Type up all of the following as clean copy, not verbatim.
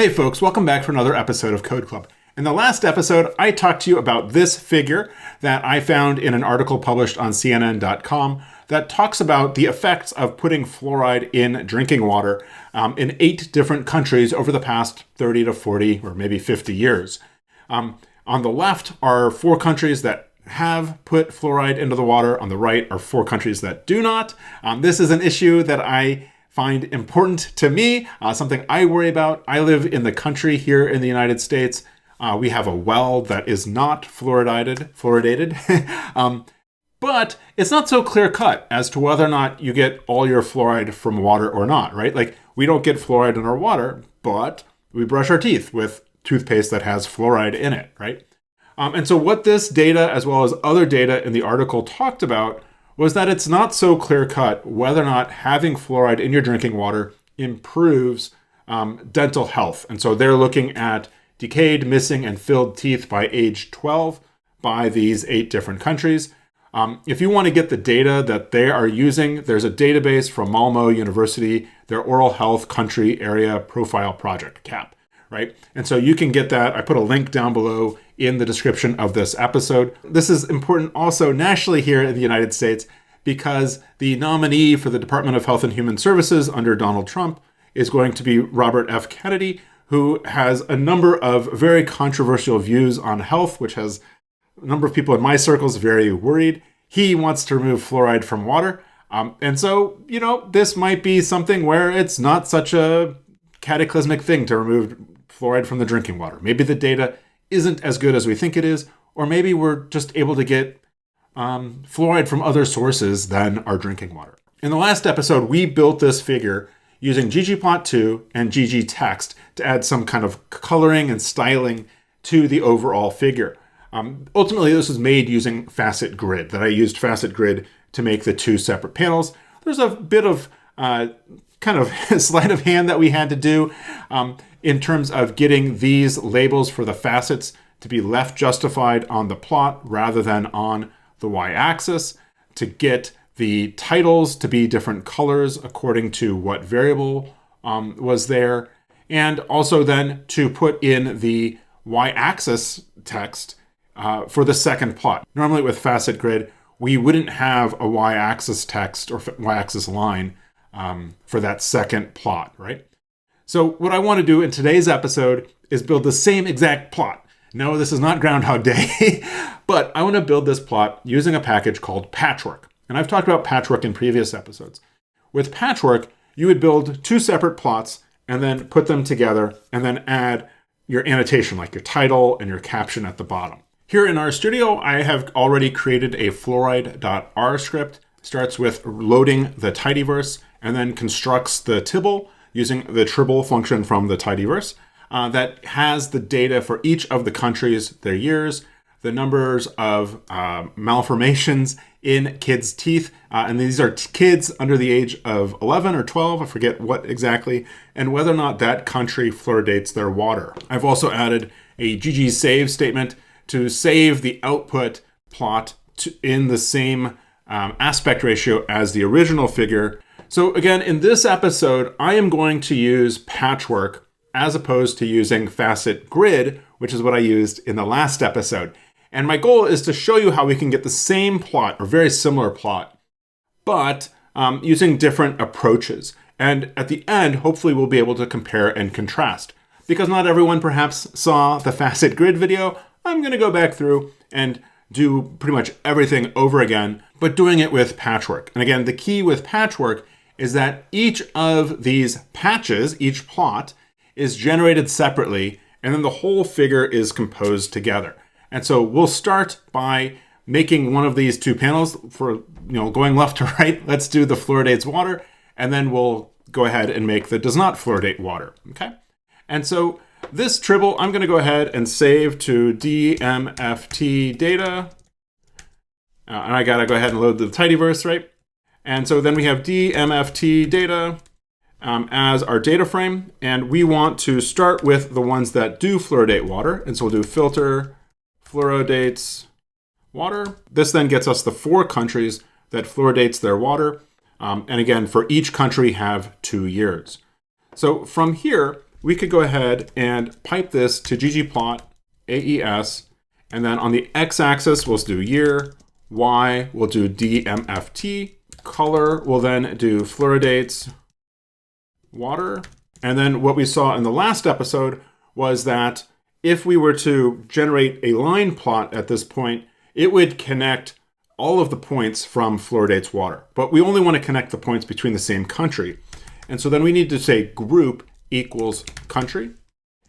Hey folks, welcome back for another episode of Code Club. In the last episode, I talked to you about this figure that I found in an article published on CNN.com that talks about the effects of putting fluoride in drinking water in 8 different countries over the past 30 to 40 or maybe 50 years. On the left are 4 countries that have put fluoride into the water. On the right are 4 countries that do not. This is an issue that I find important to me, something I worry about. I live in the country here in the United States. We have a well that is not fluoridated, but it's not so clear cut as to whether or not you get all your fluoride from water or not, right? Like, we don't get fluoride in our water, but we brush our teeth with toothpaste that has fluoride in it, right? And so what this data, as well as other data in the article, talked about was that it's not so clear-cut whether or not having fluoride in your drinking water improves dental health. And so they're looking at decayed, missing, and filled teeth by age 12 by these 8 different countries. If you want to get the data that they are using, there's a database from Malmö University, their Oral Health Country Area Profile Project, CAP, right? And so you can get that. I put a link down below in the description of this episode. This is important also nationally here in the United States because the nominee for the Department of Health and Human Services under Donald Trump is going to be Robert F. Kennedy, who has a number of very controversial views on health, which has a number of people in my circles very worried. He wants to remove fluoride from water. And so, this might be something where it's not such a cataclysmic thing to remove fluoride from the drinking water. Maybe the data isn't as good as we think it is, or maybe we're just able to get fluoride from other sources than our drinking water. In the last episode, we built this figure using ggplot2 and ggtext to add some kind of coloring and styling to the overall figure. Ultimately, this was made using Facet Grid, that I used Facet Grid to make the 2 separate panels. There's a bit of kind of sleight of hand that we had to do in terms of getting these labels for the facets to be left justified on the plot rather than on the y-axis, to get the titles to be different colors according to what variable was there, and also then to put in the y-axis text for the second plot. Normally with Facet Grid, we wouldn't have a y-axis text or y-axis line for that second plot, right? So what I want to do in today's episode is build the same exact plot. No, this is not Groundhog Day, but I want to build this plot using a package called patchwork. And I've talked about patchwork in previous episodes. With patchwork, you would build 2 separate plots and then put them together and then add your annotation, like your title and your caption at the bottom. Here in our studio, I have already created a fluoride.r script. Starts with loading the tidyverse and then constructs the tibble using the tribble function from the tidyverse that has the data for each of the countries, their years, the numbers of malformations in kids' teeth. And these are kids under the age of 11 or 12, I forget what exactly, and whether or not that country fluoridates their water. I've also added a ggSave statement to save the output plot in the same aspect ratio as the original figure. So again, in this episode, I am going to use patchwork as opposed to using Facet Grid, which is what I used in the last episode. And my goal is to show you how we can get the same plot or very similar plot, but using different approaches. And at the end, hopefully we'll be able to compare and contrast. Because not everyone perhaps saw the Facet Grid video, I'm going to go back through and do pretty much everything over again, but doing it with patchwork. And again, the key with patchwork is that each of these patches, each plot, is generated separately, and then the whole figure is composed together. And so we'll start by making one of these 2 panels for, going left to right. Let's do the fluoridates water, and then we'll go ahead and make the does not fluoridate water, okay? And so this tribble, I'm going to go ahead and save to DMFT data. And I got to go ahead and load the tidyverse, right? And so then we have DMFT data as our data frame. And we want to start with the ones that do fluoridate water. And so we'll do filter fluoridates water. This then gets us the 4 countries that fluoridates their water. And again, for each country have 2 years. So from here, we could go ahead and pipe this to ggplot AES, and then on the x-axis, we'll do year, y, we'll do DMFT, color, we'll then do fluoridates, water. And then what we saw in the last episode was that if we were to generate a line plot at this point, it would connect all of the points from fluoridates water. But we only want to connect the points between the same country. And so then we need to say group equals country.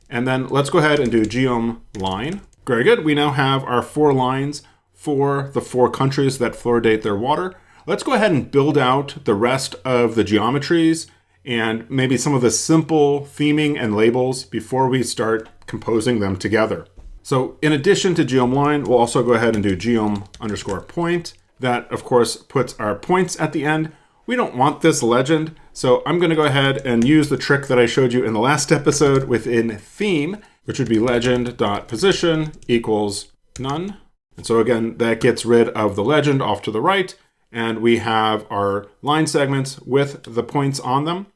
And then let's go ahead and do geom line. Very good. We now have our 4 lines for the 4 countries that fluoridate their water. Let's go ahead and build out the rest of the geometries and maybe some of the simple theming and labels before we start composing them together. So in addition to geom line, we'll also go ahead and do geom_point. That, of course, puts our points at the end. We don't want this legend, so I'm going to go ahead and use the trick that I showed you in the last episode within theme, which would be legend.position equals none. And so again, that gets rid of the legend off to the right, and we have our line segments with the points on them.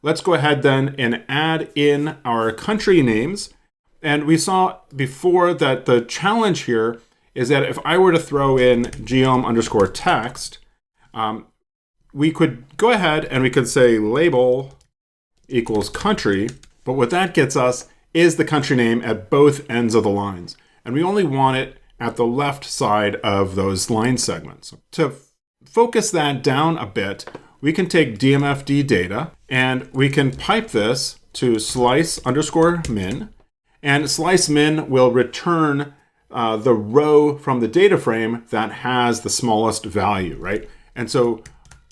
Let's go ahead then and add in our country names. And we saw before that the challenge here is that if I were to throw in geom_text, we could go ahead and we could say label equals country, but what that gets us is the country name at both ends of the lines. And we only want it at the left side of those line segments. To focus that down a bit, we can take DMFD data and we can pipe this to slice_min, and slice min will return the row from the data frame that has the smallest value, right? And so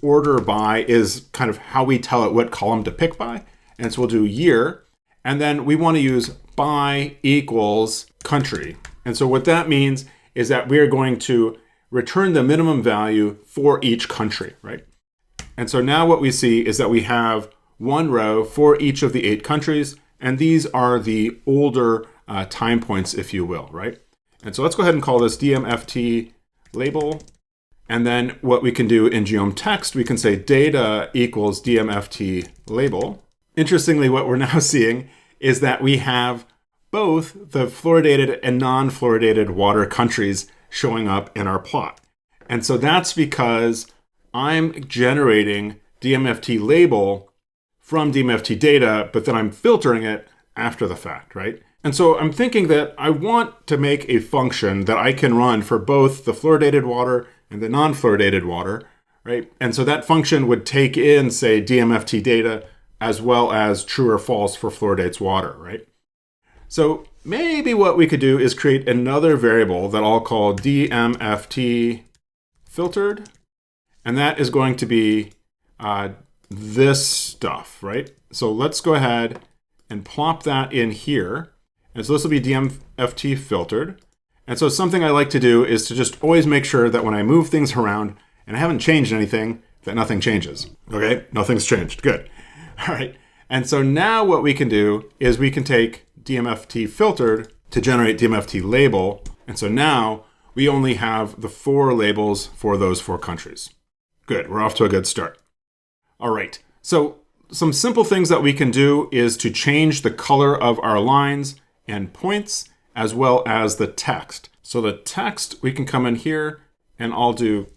order by is kind of how we tell it what column to pick by. And so we'll do year, and then we want to use by equals country. And so what that means is that we are going to return the minimum value for each country, right? And so now what we see is that we have one row for each of the 8 countries, and these are the older time points, if you will, right? And so let's go ahead and call this DMFT label. And then what we can do in geom text, we can say data equals DMFT label. Interestingly, what we're now seeing is that we have both the fluoridated and non-fluoridated water countries showing up in our plot. And so that's because I'm generating DMFT label from DMFT data, but then I'm filtering it after the fact, right? And so I'm thinking that I want to make a function that I can run for both the fluoridated water and the non-fluoridated water, right? And so that function would take in, say, DMFT data as well as true or false for fluoridates water, right? So maybe what we could do is create another variable that I'll call DMFT filtered, and that is going to be this stuff, right? So let's go ahead and plop that in here. And so this will be DMFT filtered. And so something I like to do is to just always make sure that when I move things around and I haven't changed anything, that nothing changes. Okay, nothing's changed, good. All right, and so now what we can do is we can take DMFT filtered to generate DMFT label. And so now we only have the 4 labels for those 4 countries. Good, we're off to a good start. All right, so some simple things that we can do is to change the color of our lines and points, as well as the text. So the text, we can come in here and I'll do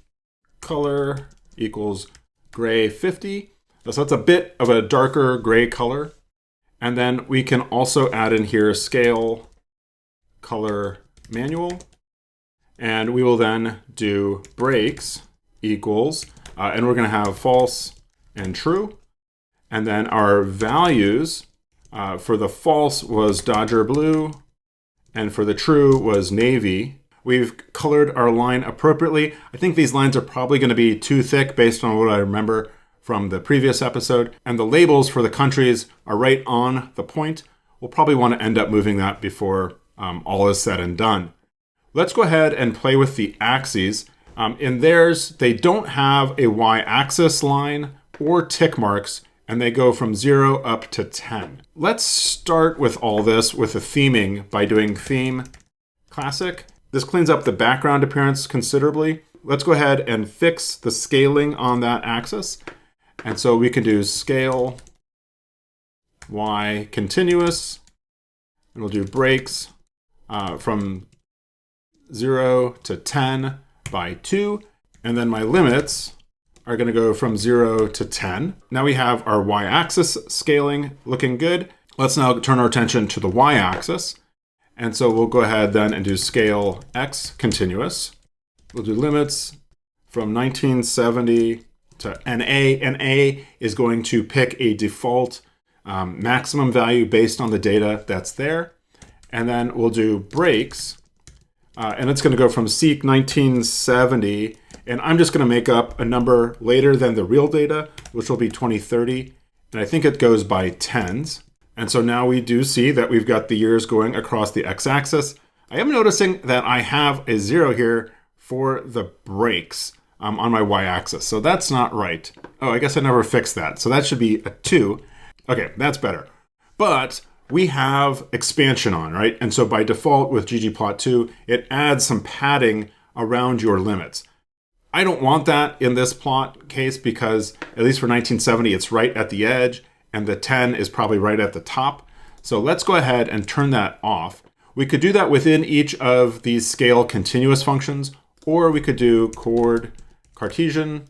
color equals gray 50. So that's a bit of a darker gray color. And then we can also add in here scale color manual. And we will then do breaks equals, and we're going to have false and true. And then our values for the false was Dodger blue, and for the true was navy. We've colored our line appropriately. I think these lines are probably going to be too thick based on what I remember from the previous episode. And the labels for the countries are right on the point. We'll probably want to end up moving that before all is said and done. Let's go ahead and play with the axes. In theirs, they don't have a y-axis line or tick marks, and they go from 0 up to 10. Let's start with all this with a theming by doing theme classic. This cleans up the background appearance considerably. Let's go ahead and fix the scaling on that axis. And so we can do scale y continuous, and we'll do breaks from 0 to 10 by 2. And then my limits are going to go from 0 to 10. Now we have our y-axis scaling looking good. Let's now turn our attention to the y-axis. And so we'll go ahead then and do scale x continuous. We'll do limits from 1970 to NA. NA is going to pick a default maximum value based on the data that's there. And then we'll do breaks. And it's going to go from seek 1970. And I'm just going to make up a number later than the real data, which will be 2030. And I think it goes by tens. And so now we do see that we've got the years going across the x-axis. I am noticing that I have a 0 here for the breaks on my y-axis. So that's not right. Oh, I guess I never fixed that. So that should be a 2. Okay, that's better. But we have expansion on, right? And so by default with ggplot2, it adds some padding around your limits. I don't want that in this plot case because, at least for 1970, it's right at the edge, and the 10 is probably right at the top. So let's go ahead and turn that off. We could do that within each of these scale continuous functions, or we could do chord Cartesian,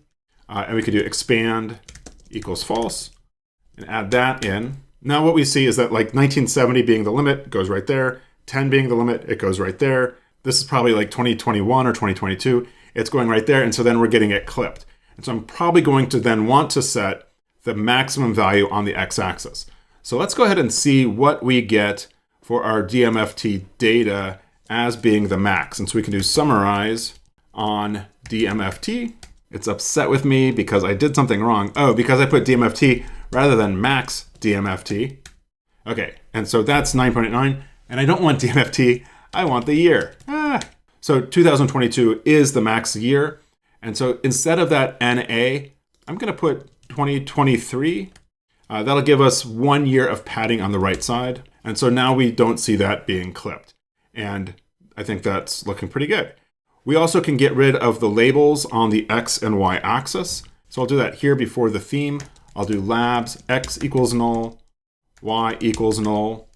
and we could do expand equals false, and add that in. Now what we see is that like 1970 being the limit goes right there, 10 being the limit, it goes right there. This is probably like 2021 or 2022. It's going right there, and so then we're getting it clipped. And so I'm probably going to then want to set the maximum value on the x-axis. So let's go ahead and see what we get for our DMFT data as being the max. And so we can do summarize on DMFT. It's upset with me because I did something wrong. Oh, because I put DMFT rather than max DMFT. Okay, and so that's 9.9, and I don't want DMFT, I want the year. So 2022 is the max year. And so instead of that NA, I'm going to put 2023. That'll give us 1 year of padding on the right side. And so now we don't see that being clipped. And I think that's looking pretty good. We also can get rid of the labels on the X and Y axis. So I'll do that here before the theme. I'll do labs, X equals null, Y equals null.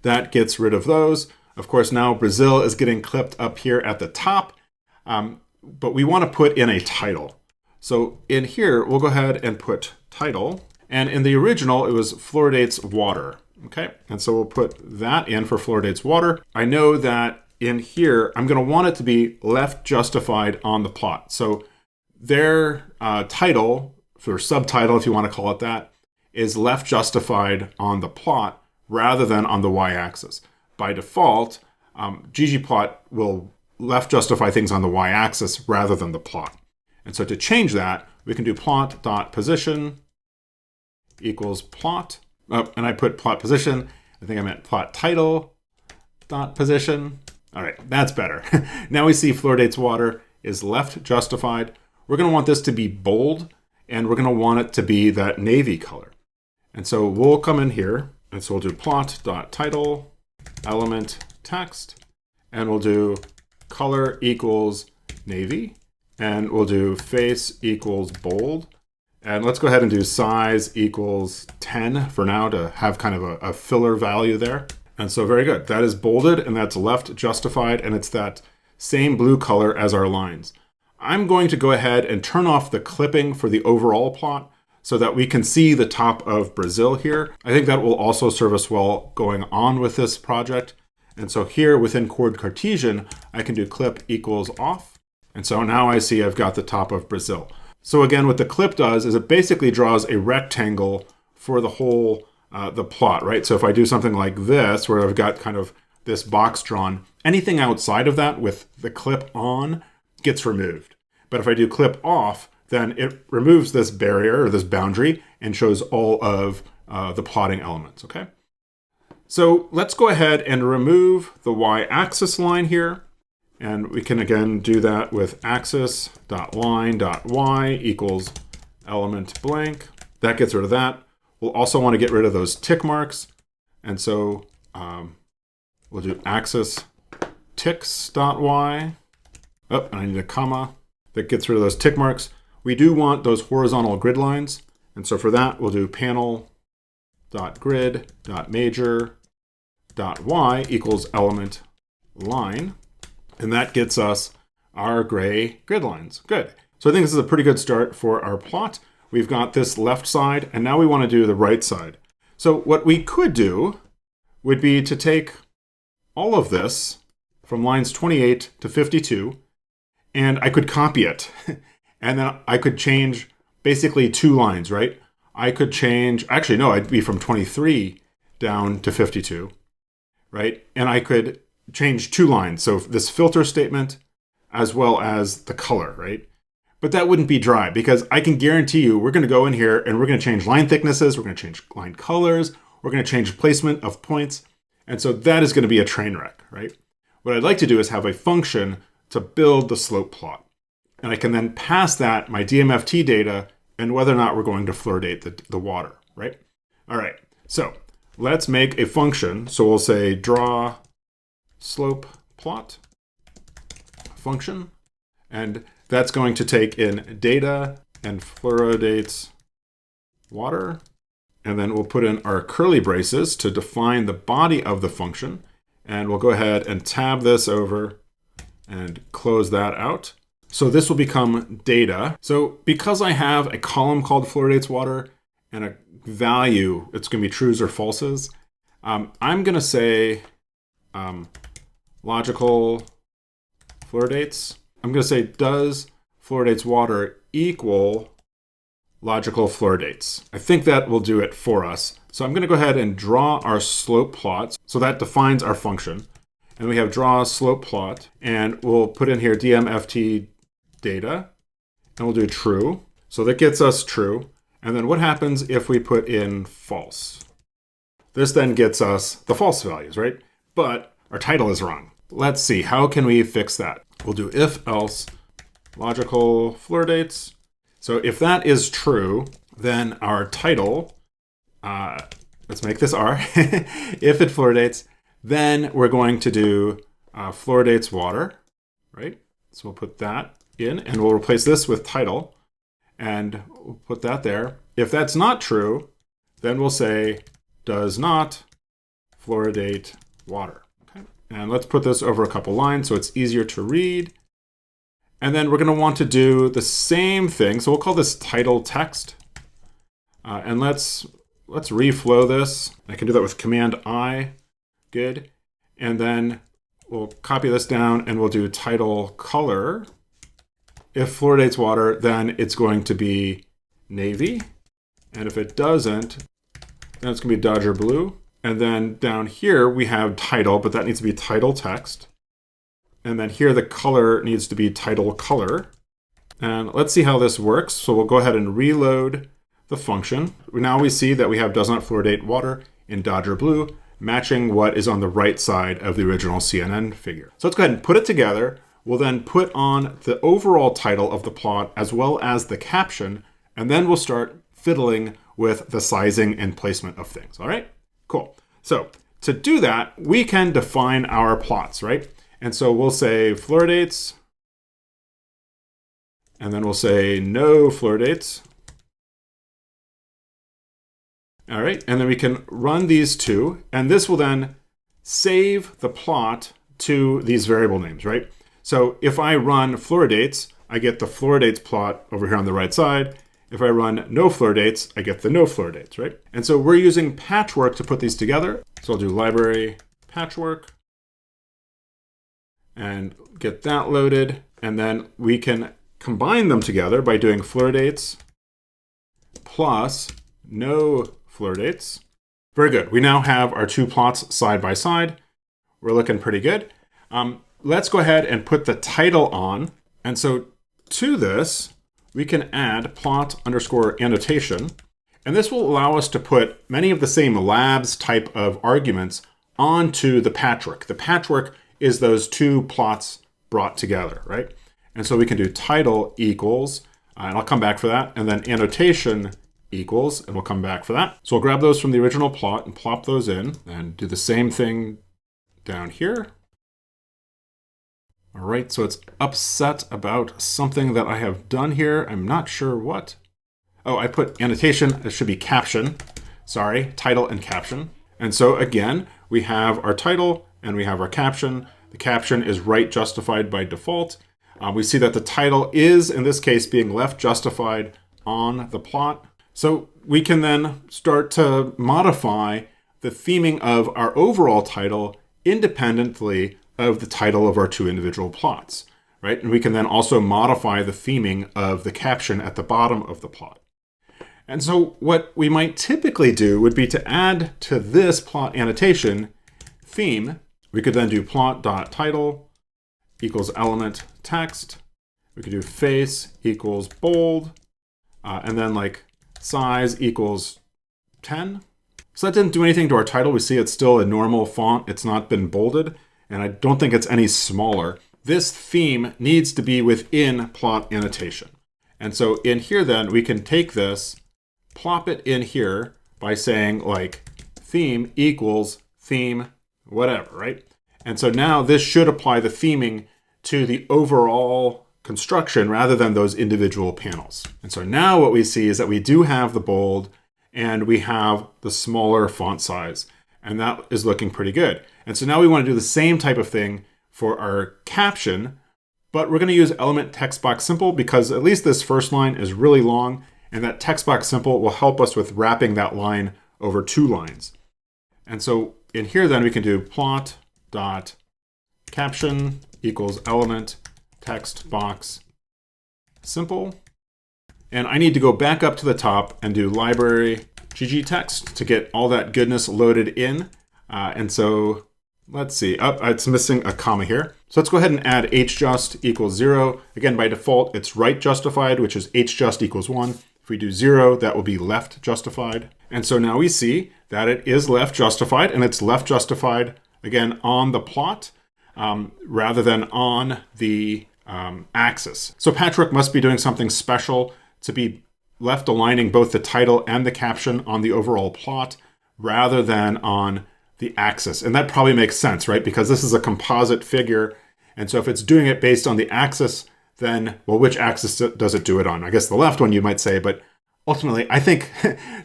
That gets rid of those. Of course, now Brazil is getting clipped up here at the top, but we want to put in a title. So in here, we'll go ahead and put title. And in the original, it was fluoridates water. Okay, and so we'll put that in for fluoridates water. I know that in here, I'm going to want it to be left justified on the plot. So their title, or subtitle, if you want to call it that, is left justified on the plot rather than on the y-axis. By default, ggplot will left justify things on the y-axis rather than the plot. And so to change that, we can do plot.position equals plot. Oh, and I put plot position. I think I meant plot title dot position. All right, that's better. Now we see fluoridates water is left justified. We're going to want this to be bold, and we're going to want it to be that navy color. And so we'll come in here, and so we'll do plot.title element text, and we'll do color equals navy, and we'll do face equals bold. And let's go ahead and do size equals 10 for now to have kind of a filler value there. And so very good. That is bolded and that's left justified, and it's that same blue color as our lines. I'm going to go ahead and turn off the clipping for the overall plot so that we can see the top of Brazil here. I think that will also serve us well going on with this project. And so here within chord Cartesian, I can do clip equals off. And so now I see I've got the top of Brazil. So again, what the clip does is it basically draws a rectangle for the whole, the plot, right? So if I do something like this, where I've got kind of this box drawn, anything outside of that with the clip on gets removed. But if I do clip off, then it removes this barrier or this boundary and shows all of the plotting elements, okay? So let's go ahead and remove the y-axis line here. And we can again do that with axis.line.y equals element blank. That gets rid of that. We'll also want to get rid of those tick marks. And so we'll do axis ticks.y. Oh, and I need a comma. That gets rid of those tick marks. We do want those horizontal grid lines. And so for that, we'll do panel dot grid dot major dot y equals element line. And that gets us our gray grid lines. Good. So I think this is a pretty good start for our plot. We've got this left side, and now we want to do the right side. So what we could do would be to take all of this from lines 28 to 52, and I could copy it. And then I could change basically 2 lines, right? I could change, actually, no, I'd be from 23 down to 52, right? And I could change 2 lines. So this filter statement as well as the color, right? But that wouldn't be dry because I can guarantee you we're going to go in here and we're going to change line thicknesses, we're going to change line colors, we're going to change placement of points. And so that is going to be a train wreck, right? What I'd like to do is have a function to build the slope plot. And I can then pass that my DMFT data and whether or not we're going to fluoridate the water, right? All right, so let's make a function. So we'll say draw slope plot function. And that's going to take in data and fluoridates water. And then we'll put in our curly braces to define the body of the function. And we'll go ahead and tab this over and close that out. So this will become data. So because I have a column called fluoridates water and a value, it's going to be trues or falses, I'm going to say logical fluoridates. I'm going to say, does fluoridates water equal logical fluoridates? I think that will do it for us. So I'm going to go ahead and draw our slope plots. So that defines our function. And we have draw slope plot. And we'll put in here DMFT data. And we'll do true. So that gets us true. And then what happens if we put in false? This then gets us the false values, right? But our title is wrong. Let's see, how can we fix that? We'll do if else logical fluoridates. So if that is true, then our title, let's make this R, if it fluoridates, then we're going to do fluoridates water, right? So we'll put that in and we'll replace this with title and we'll put that there. If that's not true, then we'll say does not fluoridate water. And let's put this over a couple lines so it's easier to read. And then we're going to want to do the same thing. So we'll call this title text. And let's reflow this. I can do that with Command I. Good. And then we'll copy this down and we'll do title color. If fluoridates water, then it's going to be navy. And if it doesn't, then it's going to be Dodger blue. And then down here we have title, but that needs to be title text. And then here the color needs to be title color. And let's see how this works. So we'll go ahead and reload the function. Now we see that we have does not fluoridate water in Dodger blue, matching what is on the right side of the original CNN figure. So let's go ahead and put it together. We'll then put on the overall title of the plot as well as the caption, and then we'll start fiddling with the sizing and placement of things. All right? Cool. So to do that, we can define our plots, right? And so we'll say fluoridates, and then we'll say no fluoridates. All right, and then we can run these two, and this will then save the plot to these variable names, right? So if I run fluoridates, I get the fluoridates plot over here on the right side. If I run no fluoridates, I get the no fluoridates, right? And so we're using patchwork to put these together. So I'll do library patchwork and get that loaded. And then we can combine them together by doing fluoridates plus no fluoridates. Very good. We now have our two plots side by side. We're looking pretty good. Let's go ahead and put the title on. And so to this, we can add plot underscore annotation. And this will allow us to put many of the same labs type of arguments onto the patchwork. The patchwork is those two plots brought together, right? And so we can do title equals, and I'll come back for that, and then annotation equals, and we'll come back for that. So we'll grab those from the original plot and plop those in, and do the same thing down here. All right, so it's upset about something that I have done here. I'm not sure what. Oh, I put annotation, it should be caption. title and caption. And so again, we have our title and we have our caption. The caption is right justified by default. We see that the title is, in this case, being left justified on the plot. So we can then start to modify the theming of our overall title independently of the title of our two individual plots, right? And we can then also modify the theming of the caption at the bottom of the plot. And so what we might typically do would be to add to this plot annotation theme. We could then do plot.title equals element text. We could do face equals bold, and then like size equals 10. So that didn't do anything to our title. We see it's still a normal font. It's not been bolded, and I don't think it's any smaller. This theme needs to be within plot annotation. And so in here then, we can take this, plop it in here by saying like theme equals theme whatever, right? And so now this should apply the theming to the overall construction rather than those individual panels. And so now what we see is that we do have the bold and we have the smaller font size, and that is looking pretty good. And so now we want to do the same type of thing for our caption, but we're going to use element text box simple because at least this first line is really long, and that text box simple will help us with wrapping that line over 2 lines. And so in here then we can do plot dot caption equals element text box simple. And I need to go back up to the top and do library ggtext to get all that goodness loaded in. And so let's see, it's missing a comma here. So let's go ahead and add hjust equals 0. Again, by default, it's right justified, which is hjust equals 1. If we do 0, that will be left justified. And so now we see that it is left justified, and it's left justified, again, on the plot rather than on the axis. So Patchwork must be doing something special to be left aligning both the title and the caption on the overall plot rather than on the axis. And that probably makes sense, right? Because this is a composite figure. And so if it's doing it based on the axis, then, well, which axis does it do it on? I guess the left one, you might say, but ultimately, I think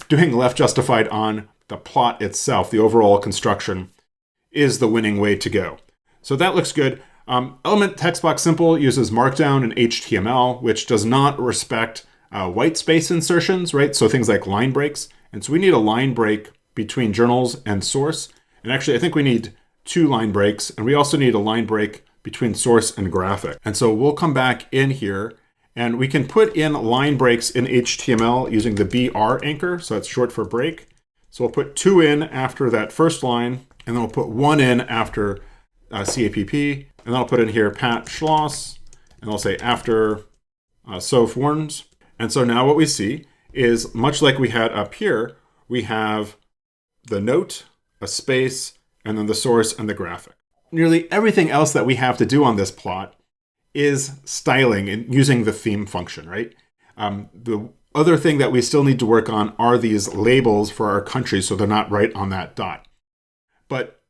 doing left justified on the plot itself, the overall construction, is the winning way to go. So that looks good. Element text box simple uses Markdown and HTML, which does not respect white space insertions, right? So things like line breaks. And so we need a line break between journals and source. And actually, I think we need 2 line breaks, and we also need a line break between source and graphic. And so we'll come back in here, and we can put in line breaks in HTML using the BR anchor. So that's short for break. So we'll put 2 in after that first line, and then we'll put 1 in after CAPP. And then I'll put in here Pat Schloss, and I'll say after Soph Warns. And so now what we see is, much like we had up here, we have the note, a space, and then the source and the graphic. Nearly everything else that we have to do on this plot is styling and using the theme function, right? The other thing that we still need to work on are these labels for our country so they're not right on that dot. But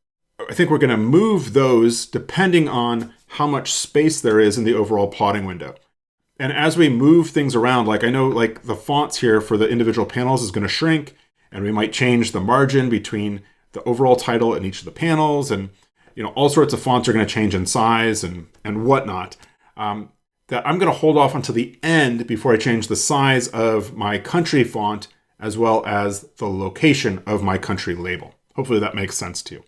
I think we're going to move those depending on how much space there is in the overall plotting window. And as we move things around, like I know like the fonts here for the individual panels is going to shrink, and we might change the margin between the overall title and each of the panels, and all sorts of fonts are going to change in size and whatnot. That I'm going to hold off until the end before I change the size of my country font as well as the location of my country label. Hopefully that makes sense to you.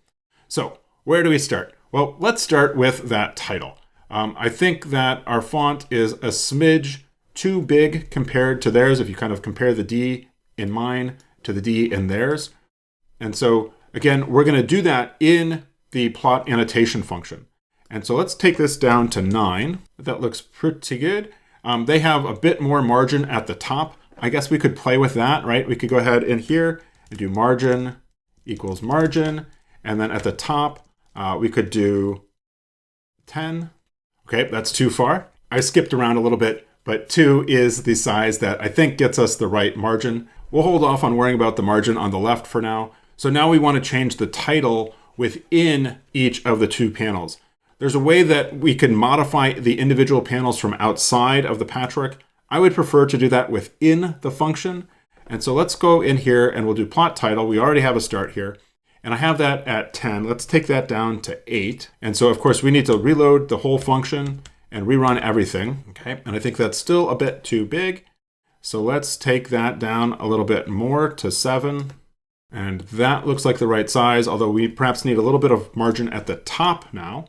So where do we start? Well, let's start with that title. I think that our font is a smidge too big compared to theirs if you kind of compare the D in mine to the D in theirs. And so again, we're going to do that in the plot annotation function. And so let's take this down to 9. That looks pretty good. They have a bit more margin at the top. I guess we could play with that, right? We could go ahead in here and do margin equals margin. And then at the top, we could do 10. Okay, that's too far. I skipped around a little bit, but 2 is the size that I think gets us the right margin. We'll hold off on worrying about the margin on the left for now. So now we want to change the title within each of the 2 panels. There's a way that we can modify the individual panels from outside of the patchwork. I would prefer to do that within the function. And so let's go in here and we'll do plot title. We already have a start here. And I have that at 10. Let's take that down to 8. And so, of course, we need to reload the whole function and rerun everything. Okay, and I think that's still a bit too big. So let's take that down a little bit more to 7. And that looks like the right size, although we perhaps need a little bit of margin at the top now.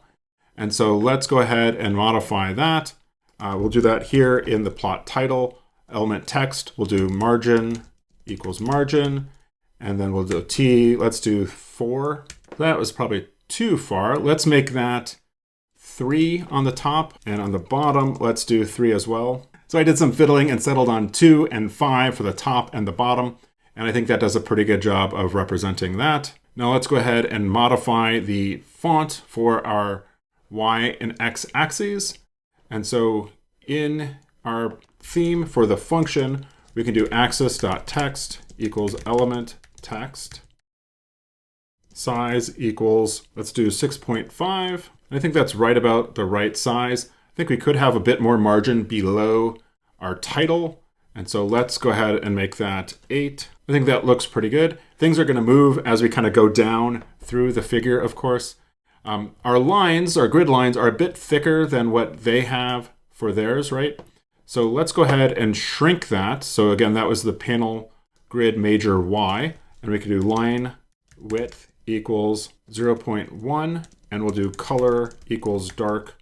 And so let's go ahead and modify that. We'll do that here in the plot title element text. We'll do margin equals margin. And then we'll do T, let's do 4. That was probably too far. Let's make that 3 on the top, and on the bottom, let's do 3 as well. So I did some fiddling and settled on 2 and 5 for the top and the bottom, and I think that does a pretty good job of representing that. Now let's go ahead and modify the font for our Y and X axes. And so in our theme for the function, we can do axis.text equals element text. Size equals, let's do 6.5. I think that's right about the right size. I think we could have a bit more margin below our title. And so let's go ahead and make that 8. I think that looks pretty good. Things are going to move as we kind of go down through the figure, of course. Our lines, our grid lines, are a bit thicker than what they have for theirs, right? So let's go ahead and shrink that. So again, that was the panel grid major Y. And we can do line width equals 0.1. And we'll do color equals dark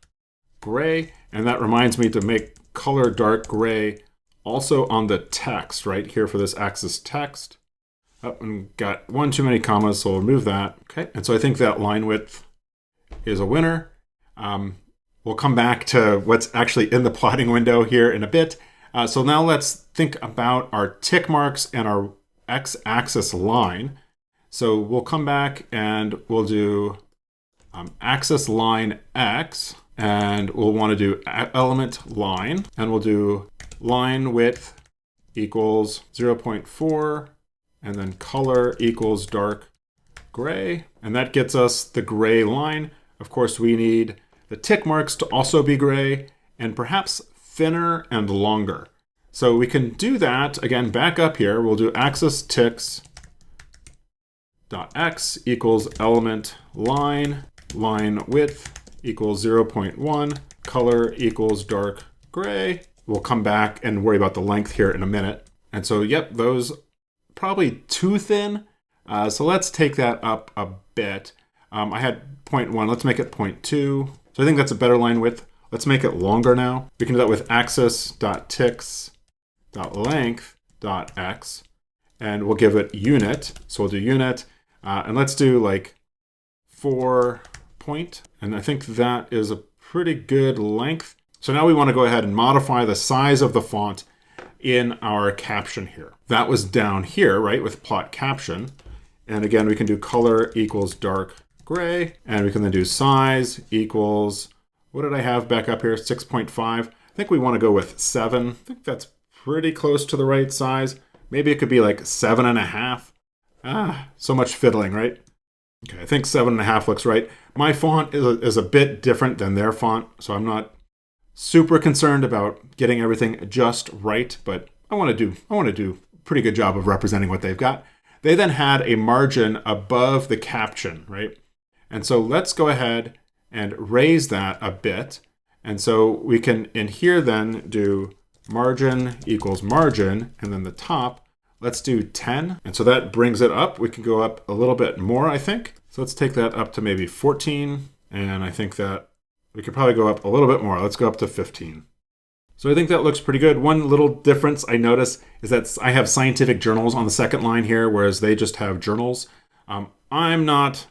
gray. And that reminds me to make color dark gray also on the text right here for this axis text. Oh, and got one too many commas, so we'll remove that. Okay, and so I think that line width is a winner. We'll come back to what's actually in the plotting window here in a bit. So now let's think about our tick marks and our x-axis line. So we'll come back and we'll do axis line X, and we'll want to do element line, and we'll do line width equals 0.4, and then color equals dark gray, and that gets us the gray line. Of course, we need the tick marks to also be gray, and perhaps thinner and longer. So we can do that, again, back up here, we'll do axis ticks dot x equals element line, line width equals 0.1, color equals dark gray. We'll come back and worry about the length here in a minute. And so, yep, those probably too thin. So let's take that up a bit. I had 0.1, let's make it 0.2. So I think that's a better line width. Let's make it longer now. We can do that with axis.ticks.length.x, and we'll give it unit. So we'll do unit, and let's do like 4 point, and I think that is a pretty good length. So now we want to go ahead and modify the size of the font in our caption here. That was down here, right, with plot caption. And again, we can do color equals dark gray, and we can then do size equals, what did I have back up here, 6.5. I think we want to go with 7. I think that's pretty close to the right size. Maybe it could be like 7.5. So much fiddling, right? Okay, I think 7.5 looks right. My font is a bit different than their font, so I'm not super concerned about getting everything just right, but I want to do a pretty good job of representing what they've got. They then had a margin above the caption, right? And so let's go ahead and raise that a bit. And so we can, in here then, do margin equals margin, and then the top, let's do 10. And so that brings it up. We can go up a little bit more, I think. So let's take that up to maybe 14. And I think that we could probably go up a little bit more. Let's go up to 15. So I think that looks pretty good. One little difference I notice is that I have scientific journals on the second line here, whereas they just have journals. I'm not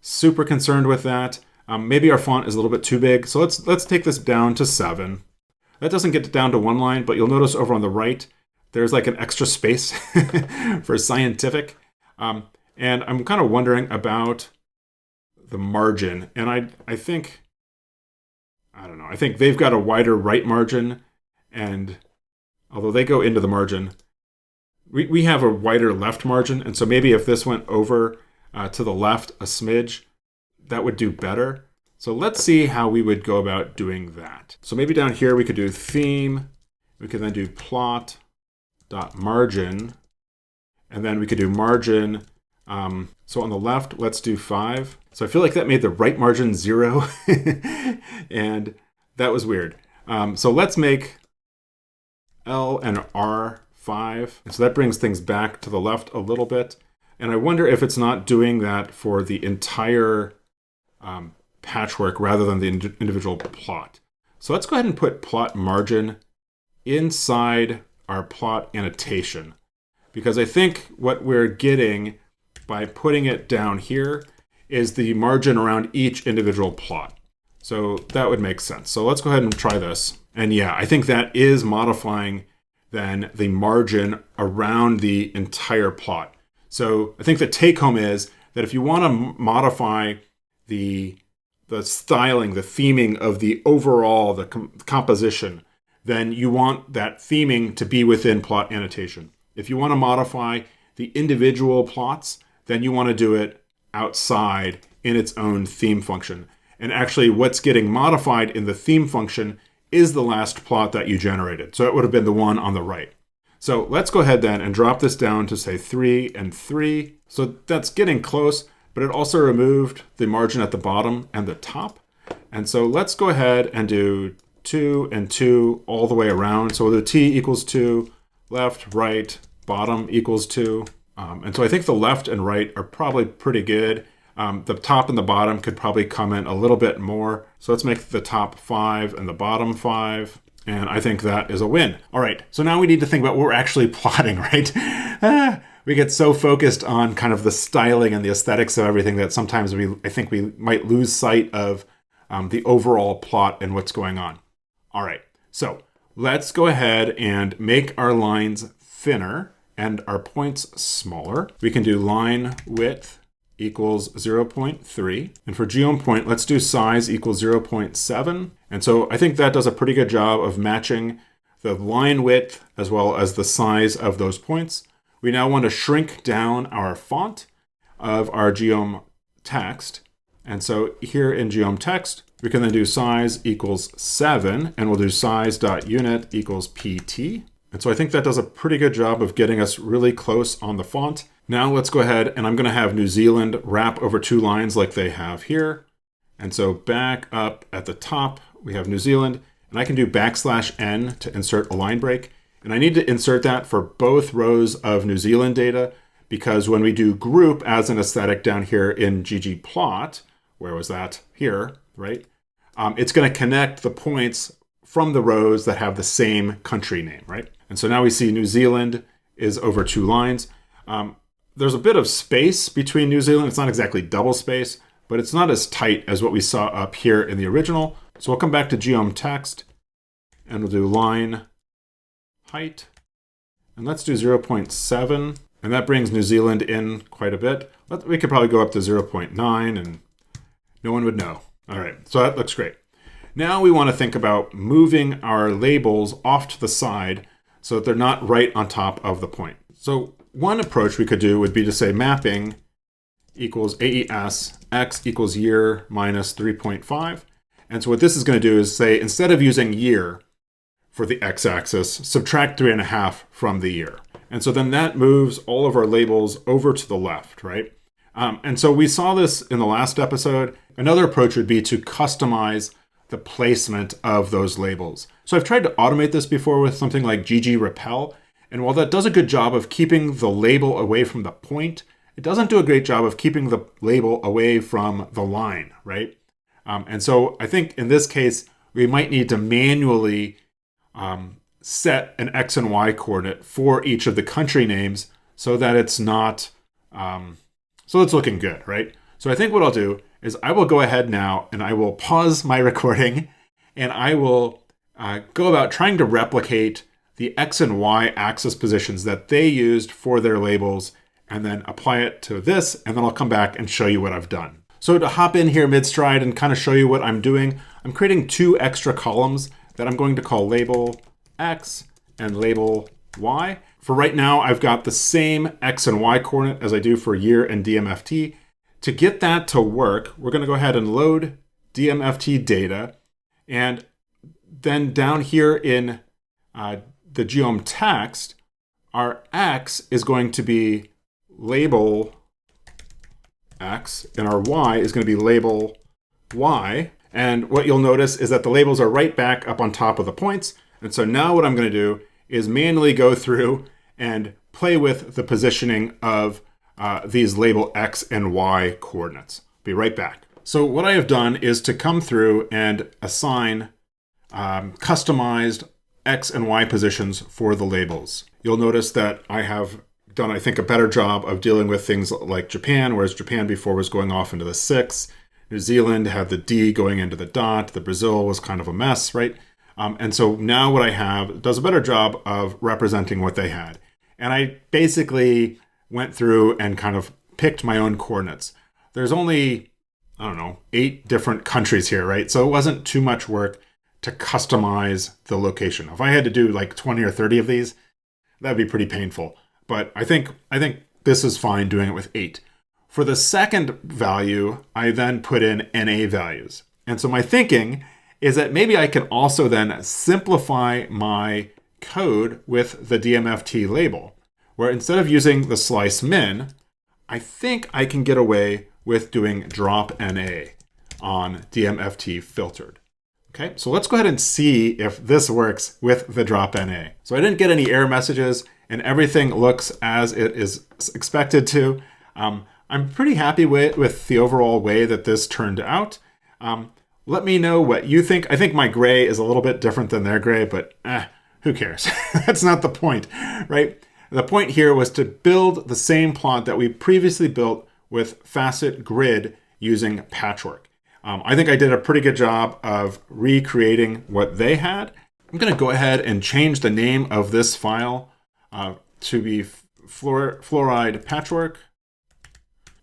super concerned with that. Maybe our font is a little bit too big. So let's take this down to 7. That doesn't get it down to one line, but you'll notice over on the right, there's like an extra space for scientific. And I'm kind of wondering about the margin. And I think, I don't know, I think they've got a wider right margin. And although they go into the margin, we have a wider left margin. And so maybe if this went over to the left a smidge, that would do better. So let's see how we would go about doing that. So maybe down here we could do theme. We could then do plot.margin And then we could do margin. So on the left, let's do 5. So I feel like that made the right margin 0. And that was weird. So let's make L and R 5. And so that brings things back to the left a little bit. And I wonder if it's not doing that for the entire patchwork rather than the individual plot. So let's go ahead and put plot margin inside our plot annotation. Because I think what we're getting by putting it down here is the margin around each individual plot. So that would make sense. So let's go ahead and try this. And yeah, I think that is modifying then the margin around the entire plot. So I think the take home is that if you want to modify the styling, the theming of the overall, the composition, then you want that theming to be within plot annotation. If you want to modify the individual plots, then you want to do it outside in its own theme function. And actually what's getting modified in the theme function is the last plot that you generated. So it would have been the one on the right. So let's go ahead then and drop this down to say 3 and 3. So that's getting close, but it also removed the margin at the bottom and the top. And so let's go ahead and do 2 and 2 all the way around. So the T equals 2, left, right, bottom equals 2. And so I think the left and right are probably pretty good. The top and the bottom could probably come in a little bit more. So let's make the top 5 and the bottom 5. And I think that is a win. All right, so now we need to think about what we're actually plotting, right? We get so focused on kind of the styling and the aesthetics of everything that sometimes I think we might lose sight of the overall plot and what's going on. All right, so let's go ahead and make our lines thinner and our points smaller. We can do line width equals 0.3. And for geom point, let's do size equals 0.7. And so I think that does a pretty good job of matching the line width as well as the size of those points. We now want to shrink down our font of our geom text. And so here in geom text, we can then do size equals 7, and we'll do size.unit equals pt. And so I think that does a pretty good job of getting us really close on the font. Now let's go ahead, and I'm going to have New Zealand wrap over 2 lines like they have here. And so back up at the top, we have New Zealand, and I can do \n to insert a line break. And I need to insert that for both rows of New Zealand data, because when we do group as an aesthetic down here in ggplot, where was that? Here, right? It's going to connect the points from the rows that have the same country name, right? And so now we see New Zealand is over 2 lines. There's a bit of space between New Zealand. It's not exactly double space, but it's not as tight as what we saw up here in the original. So we'll come back to geom text, and we'll do line height. And let's do 0.7. And that brings New Zealand in quite a bit. We could probably go up to 0.9 and no one would know. All right, so that looks great. Now we want to think about moving our labels off to the side so that they're not right on top of the point. So one approach we could do would be to say mapping equals AES x equals year minus 3.5. And so what this is going to do is say, instead of using year for the x-axis, subtract 3.5 from the year. And so then that moves all of our labels over to the left, right? And so we saw this in the last episode. Another approach would be to customize the placement of those labels. So I've tried to automate this before with something like ggRepel. And while that does a good job of keeping the label away from the point, it doesn't do a great job of keeping the label away from the line, right? And so I think in this case, we might need to manually set an X and Y coordinate for each of the country names so that it's not, so it's looking good, right? So I think what I'll do is I will go ahead now and I will pause my recording and I will go about trying to replicate the X and Y axis positions that they used for their labels and then apply it to this, and then I'll come back and show you what I've done. So to hop in here mid-stride and kind of show you what I'm doing, I'm creating 2 extra columns that I'm going to call label X and label Y. For right now, I've got the same X and Y coordinate as I do for year and DMFT. To get that to work, we're going to go ahead and load DMFT data. And then down here in the geom text, our X is going to be label X, and our Y is going to be label Y. And what you'll notice is that the labels are right back up on top of the points. And so now what I'm going to do is manually go through and play with the positioning of these label X and Y coordinates. Be right back. So what I have done is to come through and assign customized X and Y positions for the labels. You'll notice that I have done, I think, a better job of dealing with things like Japan, whereas Japan before was going off into the 6. New Zealand had the D going into the dot. The Brazil was kind of a mess, right? And so now what I have does a better job of representing what they had. And I basically went through and kind of picked my own coordinates. There's only, I don't know, 8 different countries here, right? So it wasn't too much work to customize the location. If I had to do like 20 or 30 of these, that'd be pretty painful. But I think this is fine doing it with 8. For the second value, I then put in NA values. And so my thinking is that maybe I can also then simplify my code with the DMFT label, where instead of using the slice min, I think I can get away with doing drop NA on DMFT filtered. Okay, so let's go ahead and see if this works with the drop NA. So I didn't get any error messages and everything looks as it is expected to. I'm pretty happy with the overall way that this turned out. Let me know what you think. I think my gray is a little bit different than their gray, but who cares? That's not the point, right? The point here was to build the same plot that we previously built with facet grid using patchwork. I think I did a pretty good job of recreating what they had. I'm going to go ahead and change the name of this file to be fluoride patchwork.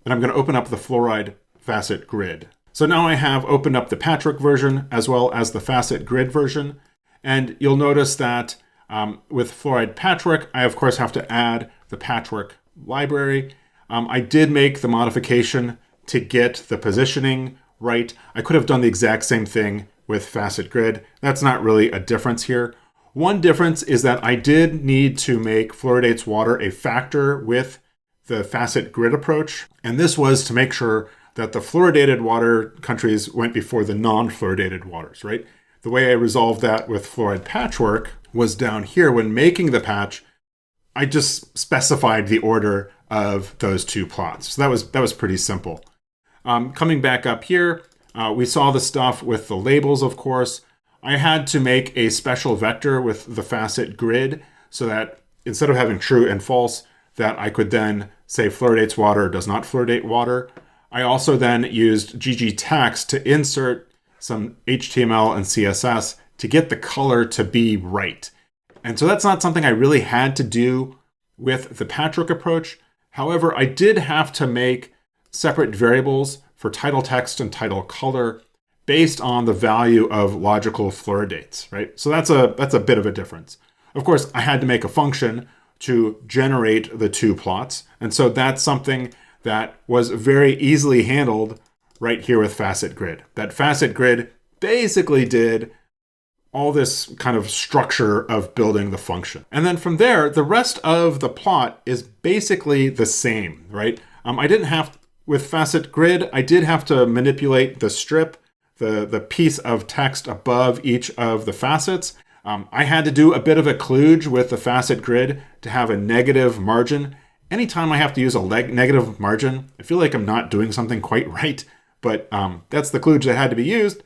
And I'm going to open up the fluoride facet grid. So now I have opened up the patchwork version as well as the facet grid version. And you'll notice that with fluoride patchwork, I of course have to add the patchwork library. I did make the modification to get the positioning right. I could have done the exact same thing with facet grid. That's not really a difference here. One difference is that I did need to make fluoridates water a factor with the facet grid approach. And this was to make sure that the fluoridated water countries went before the non-fluoridated waters, right? The way I resolved that with fluoride patchwork was down here. When making the patch, I just specified the order of those two plots. So that was pretty simple. Coming back up here, we saw the stuff with the labels, of course. I had to make a special vector with the facet grid so that instead of having true and false, that I could then say fluoridates water does not fluoridate water. I also then used ggtext to insert some HTML and CSS to get the color to be right. And so that's not something I really had to do with the patchwork approach. However, I did have to make separate variables for title text and title color based on the value of logical fluoridates, right? So that's a bit of a difference. Of course, I had to make a function to generate the two plots. And so that's something that was very easily handled right here with facet grid. That facet grid basically did all this kind of structure of building the function. And then from there, the rest of the plot is basically the same, right? I didn't have, with facet grid, I did have to manipulate the strip, the piece of text above each of the facets. I had to do a bit of a kludge with the facet grid to have a negative margin. Anytime I have to use a negative margin, I feel like I'm not doing something quite right, but that's the kludge that had to be used.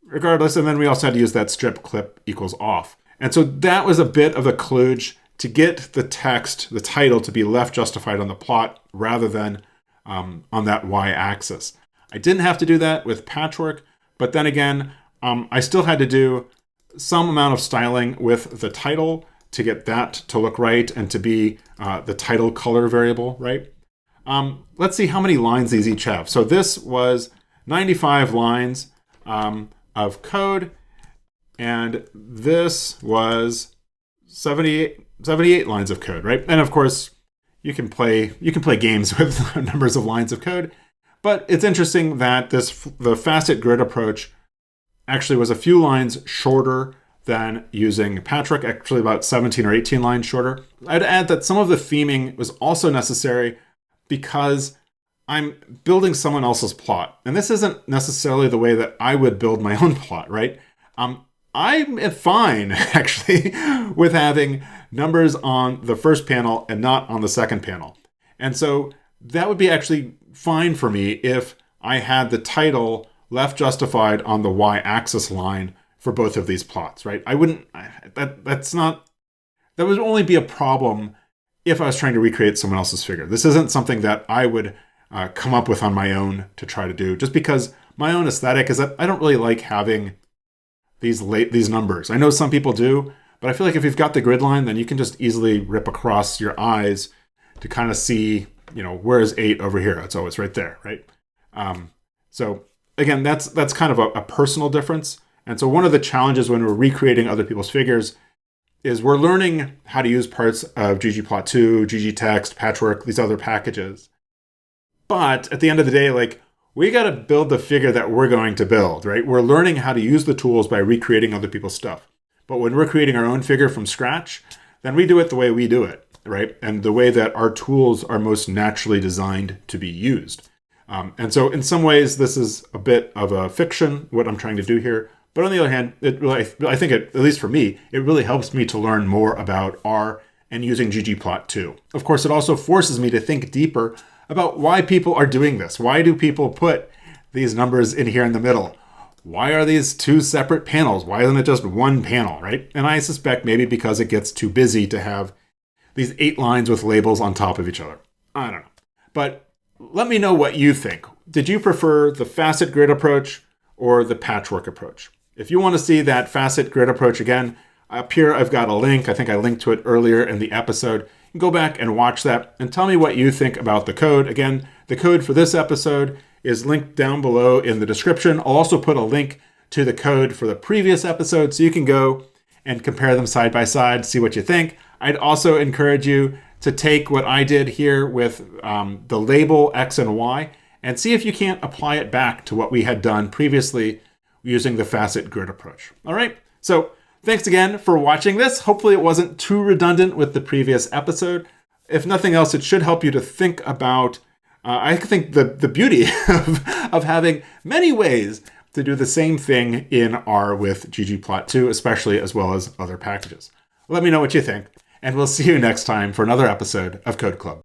Regardless, and then we also had to use that strip clip equals off. And so that was a bit of a kludge to get the text, the title, to be left justified on the plot rather than on that y-axis. I didn't have to do that with patchwork, but then again, I still had to do some amount of styling with the title to get that to look right and to be the title color variable, right? Let's see how many lines these each have. So this was 95 lines of code, and this was 78 lines of code, right? And of course, you can play games with numbers of lines of code, but it's interesting that the facet grid approach actually was a few lines shorter than using patchwork, actually about 17 or 18 lines shorter. I'd add that some of the theming was also necessary because I'm building someone else's plot. And this isn't necessarily the way that I would build my own plot, right? I'm fine, actually, with having numbers on the first panel and not on the second panel. And so that would be actually fine for me if I had the title left justified on the y-axis line for both of these plots, right? I wouldn't, that would only be a problem if I was trying to recreate someone else's figure. This isn't something that I would come up with on my own to try to do, just because my own aesthetic is that I don't really like having these numbers. I know some people do, but I feel like if you've got the grid line, then you can just easily rip across your eyes to kind of see, where is 8 over here? It's always right there, right? So again, that's kind of a personal difference. And so one of the challenges when we're recreating other people's figures is we're learning how to use parts of ggplot2, ggtext, patchwork, these other packages. But at the end of the day, we got to build the figure that we're going to build, right? We're learning how to use the tools by recreating other people's stuff. But when we're creating our own figure from scratch, then we do it the way we do it, right? And the way that our tools are most naturally designed to be used. And so in some ways, this is a bit of a fiction, what I'm trying to do here. But on the other hand, I think at least for me, it really helps me to learn more about R and using ggplot2. Of course, it also forces me to think deeper about why people are doing this. Why do people put these numbers in here in the middle? Why are these two separate panels? Why isn't it just one panel, right? And I suspect maybe because it gets too busy to have these 8 lines with labels on top of each other. I don't know. But let me know what you think. Did you prefer the facet grid approach or the patchwork approach? If you want to see that facet grid approach again, up here I've got a link. I think I linked to it earlier in the episode. You can go back and watch that and tell me what you think about the code. Again, the code for this episode is linked down below in the description. I'll also put a link to the code for the previous episode so you can go and compare them side by side, see what you think. I'd also encourage you to take what I did here with the label X and Y and see if you can't apply it back to what we had done previously using the facet grid approach. All right, so thanks again for watching this. Hopefully it wasn't too redundant with the previous episode. If nothing else, it should help you to think about, I think, the beauty of having many ways to do the same thing in R with ggplot2, especially as well as other packages. Let me know what you think, and we'll see you next time for another episode of Code Club.